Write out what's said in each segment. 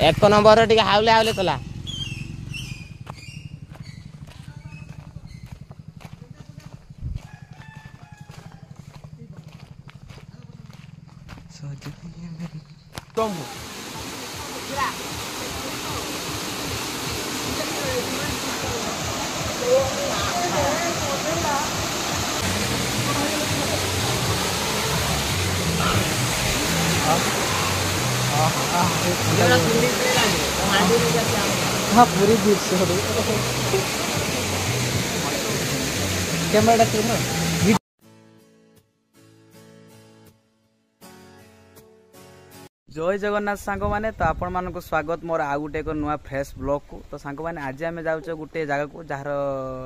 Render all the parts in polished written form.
एक नंबर टिके हाउले हाउले चला हाँ पूरी बीच से कैमरा जय जगन्नाथ सांग मैंने तो आपण मानक स्वागत मोर आउ गोटे एक नुआ फ्रेश ब्लॉग को तो सांग मैंने आज आम जाऊँ गोटे जगह को जार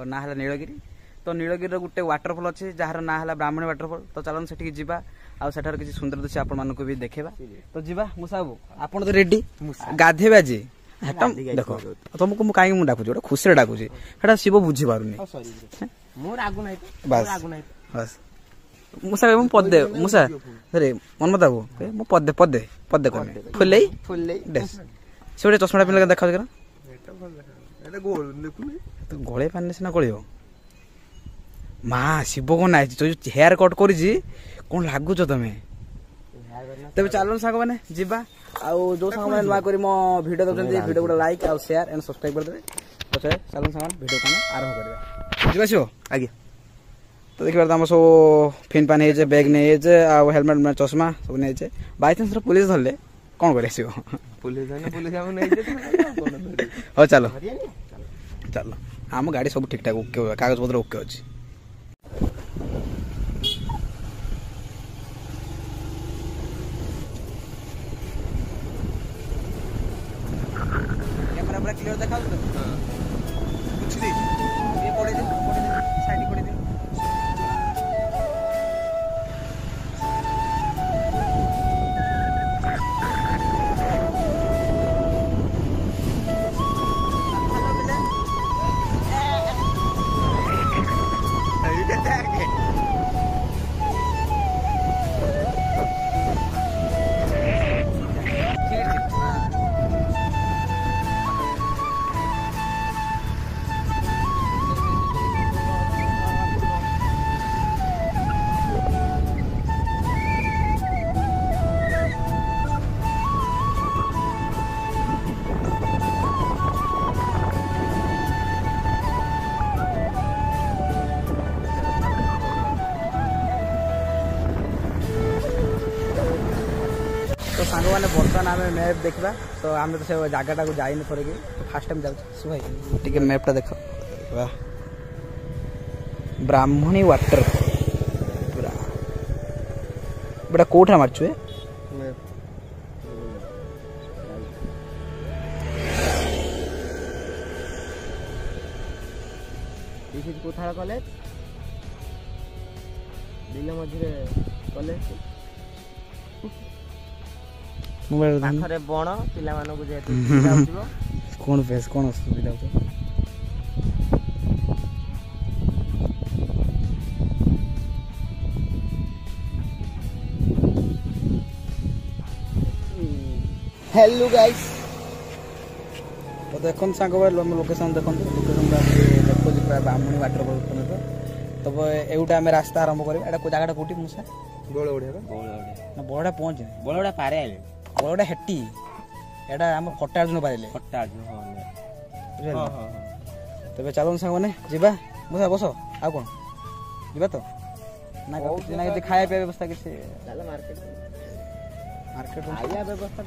ना है नीलगिरी तो नीलगिरी गोटे वाटरफॉल अच्छे जार ना है ब्राह्मणी वाटरफॉल तो चलन से जीवा आउ सेठार किसी सुंदर दृश्य आपण मानक भी देखेबा तो जीवा मुसा बाबू आपण तो रेडी गाधेबा जे हेटम देखो तुमको मु काई मु डाकुची गोटे खुशी रे डाकुची हेटा शिव बुझी पारुनी मोर आगु नाही बस बस मुसा मु पदे मुसा अरे मन मत आबो मु पदे पदे पदे कोन फुल्लै डेस सोडे चश्मा पिन लगा देखा जरा एटा गोल देखुनी तो गोळे पानी सिना गोळियो मां शिव को नाइ जो हेयर कट करी जी कोन लागु छ तमे तबे चलन साग माने जिबा आ जो साग माने नुआ करी मो वीडियो दउछन वीडियो को लाइक आ शेयर एंड सब्सक्राइब कर देबे पछे चलन साग वीडियो को आरंभ करबा जिबा छियो आगे तो देखिबार हम सो फिन पानी हे जे बैग नै हे जे आ हेलमेट में चश्मा सब नै जे बाय चांस पुलिस धरले कोन करे छियो पुलिस हम नै जे हो चलो चलो हम गाड़ी सब ठीक ठाक ओके कागज पत्र ओके अछि कैमरा पूरा क्लियर देखा कुछ नहीं ये पड़े दे साइड पड़े दे तो सांग मैंने बर्तमान आम मैप देखा तो आम तो से जगटा को जाइन थोड़े कि तो फास्ट टाइम जाऊँ टे मैपटा देख ब्राह्मणी वाटर बेटा कौटा मार्चु कोथार कॉलेज बिल मझे कॉलेज पाखरे बण पिला मानकु जेतु जाउतिबो कोन फेस कोन सुविधा होतो हेलो गाइस तो देखन सांग लोकेशन देखन लोकेशन देखो जे ब्राह्मणी वाटरफॉल तो तब एउटा हम रास्ता आरंभ करबा एटा को जगहटा कोठी मुसा बोलवडिया ना बोलवडा पहुंच बोलवडा पारे आइले बोलवडा हेटी एटा हम फटा अर्जुन पाइले फटा अर्जुन हां तबे चलन संग माने जिबा मुसा बसो आ कोन जिबा तो ना के खाया पे व्यवस्था के चला मार्केट आया व्यवस्था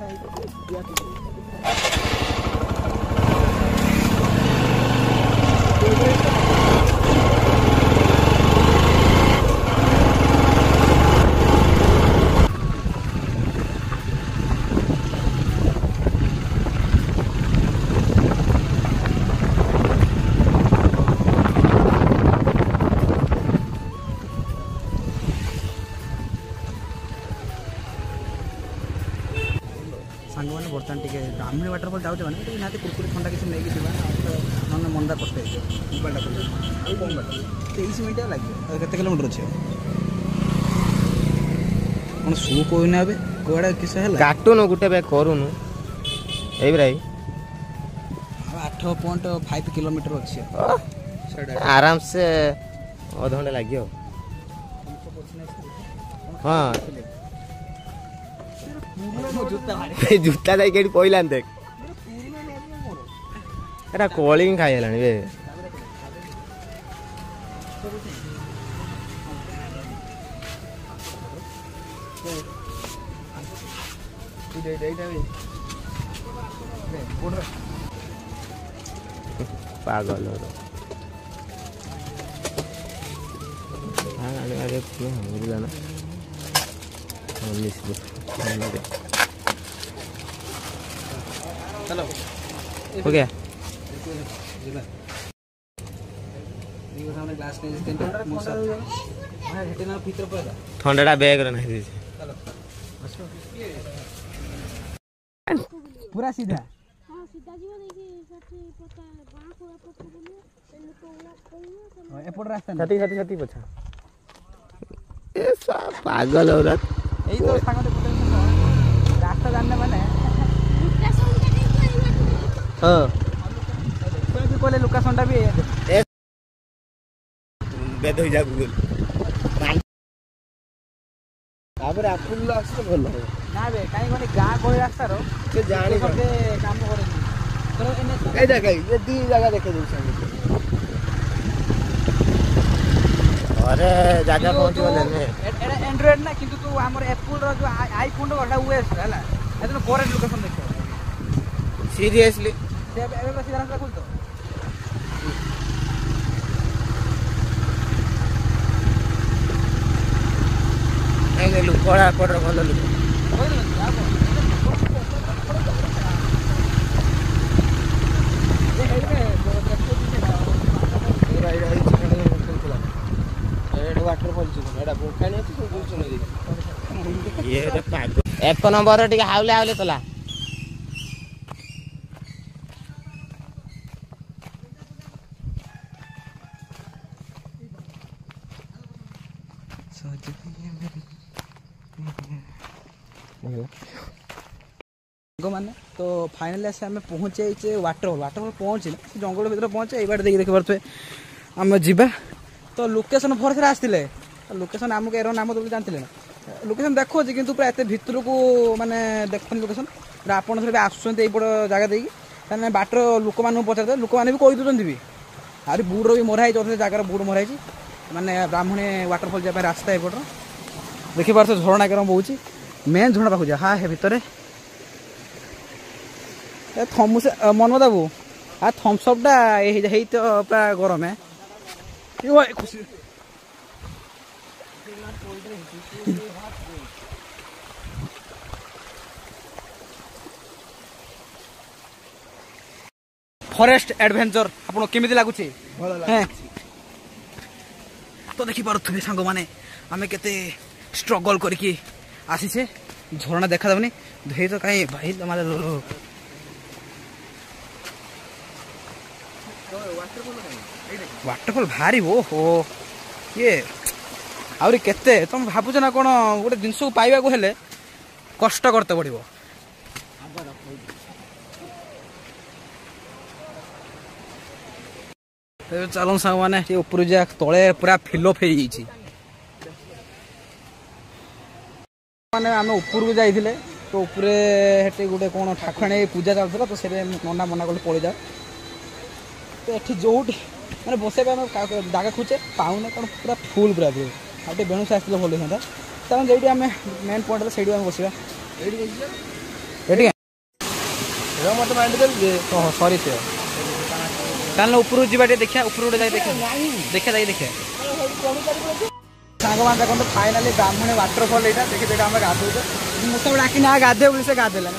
सांग मैंने बर्तमान टे ब्राह्मणी वाटरफॉल जाऊँ मैंने ना कुरकुरी ठंडा किसी नहीं ना मंदा कष्ट मोबाइल कम बाट 23 मिनट लगे केते किलोमीटर अच्छे कौन शू कहना कौड़ा किस काटुन गोटे बैग करूनु ଏଇ ଭାଇ 8.5 किलोमीटर ଅଛି आराम से अधघंटे लगे हाँ जूता जाए पहला देख एटा कोली खाई हेलानी बे पागल ना चलो हो गया ठंडा बैग नहीं पूरा सीधा एपट रास्ता छाती छाती छाती पछा ऐसा पागल औरत यही तो सांगते रास्ता जानने माने हां कोई भी कोले लोकेशन टा भी बेद हो जा गूगल तापर आपुल आसे भलो ना बे काई कोनी गां कोई रास्ता रो से जानी करके काम करे तो एने ए जगह ये दी जगह देखे दउ संग अरे जाजा पहुंच गले ने एटा एंड्रॉइड ना किंतु तू हमर एप्पल रो जो आईफोन रो ओटा यूएस हला एतनो फॉरेन लोकेशन देखो सीरियसली से एबे बस रास्ता खोल तो ए लुक कोड़ा कोड़ा भलो लुक एक नंबर टे हाउले हाउले चला माने तो फाइनली आसे आम पहुँचे वाटरफॉल पहुँचे जंगल भर पहुँचे ये बाटे देखिए देखी पारे आम जा तो लोकेशन भर से आसते लोकेशन आमको एरो नाम तो जानते ना लोकेशन देखो कि पूरा एत भितर को माने देखते लोकेशन आपड़ थोड़े आसुँच यपट जगह देखिए बाटर लोक मान पचार लोक मैंने भी कहीदे भी आहरी बुड़ भी मराई अधे जगार बुड़ मराई माने ब्राह्मणी वाटरफॉल जाए रास्ता एपटर देखी पारे झरणा केरम बहुत मेन झरणा पाखु जा हाँ है भितर थम्स मनोज बाबू आ थम्सअपटा तो पूरा गरम है खुशी फॉरेस्ट एडवेंचर आपको केमी लगुच तो देखी पारे सांग मैंने आम के स्ट्रगल करके आसीचे झरणा देखा जाऊनी धे तो कहीं भाई वाटरफॉल भारी ओहो ये आहरी केते तुम भावुच ना कौन गोटे जिनस पाइबा को हेले कष्ट करते पड़ो चलो सांग मैंने ऊपर जा तले पूरा फिलअप हो माने आम ऊपर को जाइए तो ऊपर गोटे कौन ठाकुराणी पूजा चलता तो से नना मना कले पड़े जाओ तो ये जो मैंने बस जगह खोजे पाऊना कौन पूरा फुल पूरा आगे बेणु से आसते भल था तेना जो आम मेन पॉइंट से बसा मत माइंड सरी से ऊपर जा देखा ऊपर गोटे देखा देखा सांग मान देखो फाइनाली ब्राह्मणी वाटरफॉल यहाँ देखिए आम गाधे मुझे डाक ना गाधे बोली से गाधेला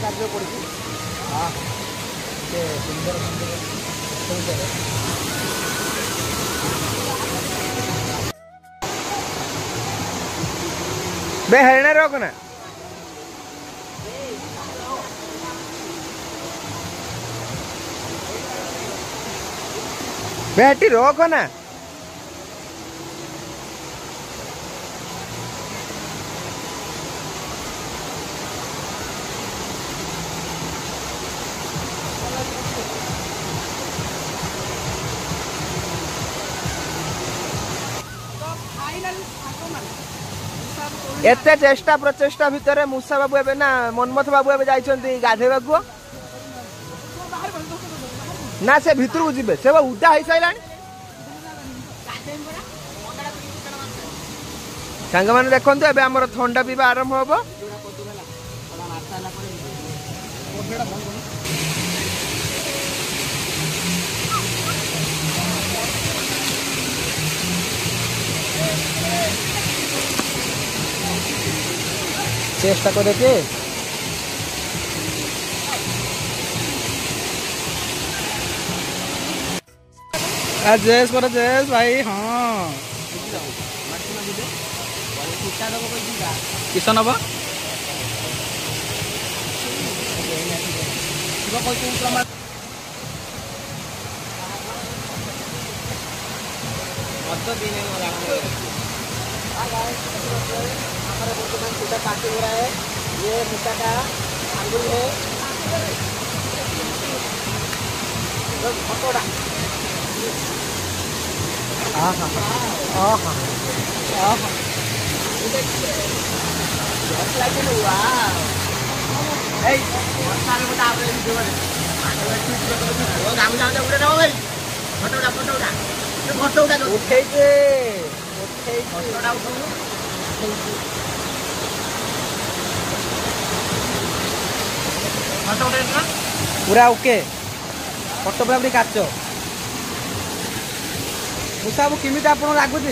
गाधे पड़ी हाँ बे हरना रोक ना बेटी रोक ना एते चेष्टा प्रचेष्टा भितर मूसा बाबू एबे ना मनमथ बाबू एबे जाइछन्ती गाधेबाकू ना से भितर को जिबे से उडा होई साइलानी सांग माने देखंतु एबे हमर ठंडा पीबा आरंभ होबो चेष्टा करे के जयेश पर जयेश भाई हाँ किस नब पार्टी हो रहा है ये मूसा का अंगुल है पकौड़ा पूरा ओके फटो पूरा पूरी काच मूसा बाबू केमी आप लगुच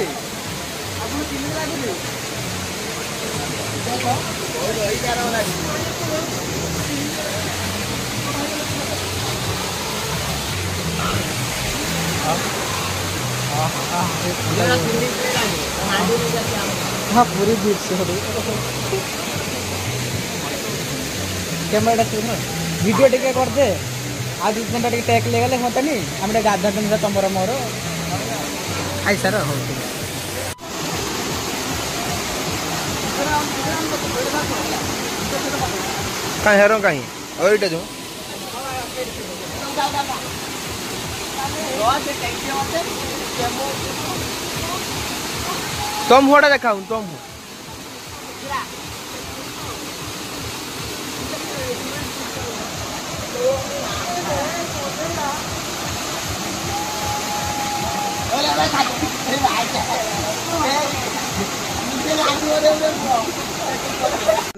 हाँ पूरी बीच कैमरा वीडियो टिके करदे आज 2 घंटा टेक लेगले होतानी हम गाधा दिन तुमर मोर आई सर हो कहीं हेरो कहीं और इटा जो तुम हुआ देखाऊं तुम हो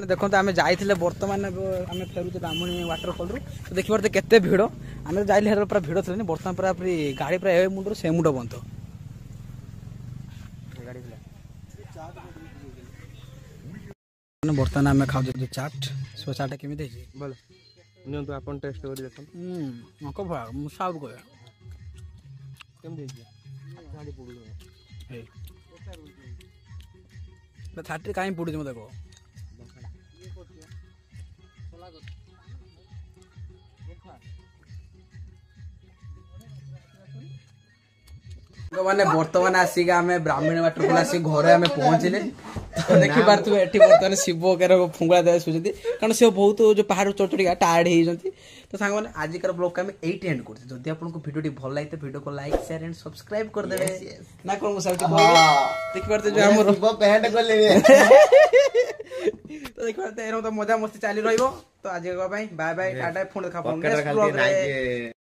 देखो आम जाइए बर्तमान आम फेरुचे ब्राह्मणी वाटरफॉल रू तो देखिए पारे केते भिड़ आम जाइले पूरा भिड़ थे बर्तमान पूरा गाड़ी पूरा ए मुंड से मुंड बंद बर्तमान आम खाऊ चाट सो चाटा केमी बोल नियंतु आपन टेस्ट कर देखो मको भा मु सब कह केम देजी गाड़ी पडु ए थाटी काई पडु म देखो मैंने बर्तमान आसिक आम ब्राह्मणी वाटरफॉल आसिक घर आम पहुँचले तो देखी पार्थ एटी बर्तमान शिव के फुंगड़ा दे सुचती कारण से बहुत जो पहाड़ चढ़ चढ़िका टायर्ड होती तो सांग मैंने आजिकार ब्लॉग आम एट एंड करते जदि आपको वीडियो भल लगे वीडियो को लाइक शेयर एंड सब्सक्राइब कर देबे ना कौन मुसा देखी पार्थ जो हमर पैंट कर लेबे तो देखी पार्थ एरो तो मजा मस्ती चाली रहइबो तो आज बाय बाय टाटा फोन देखा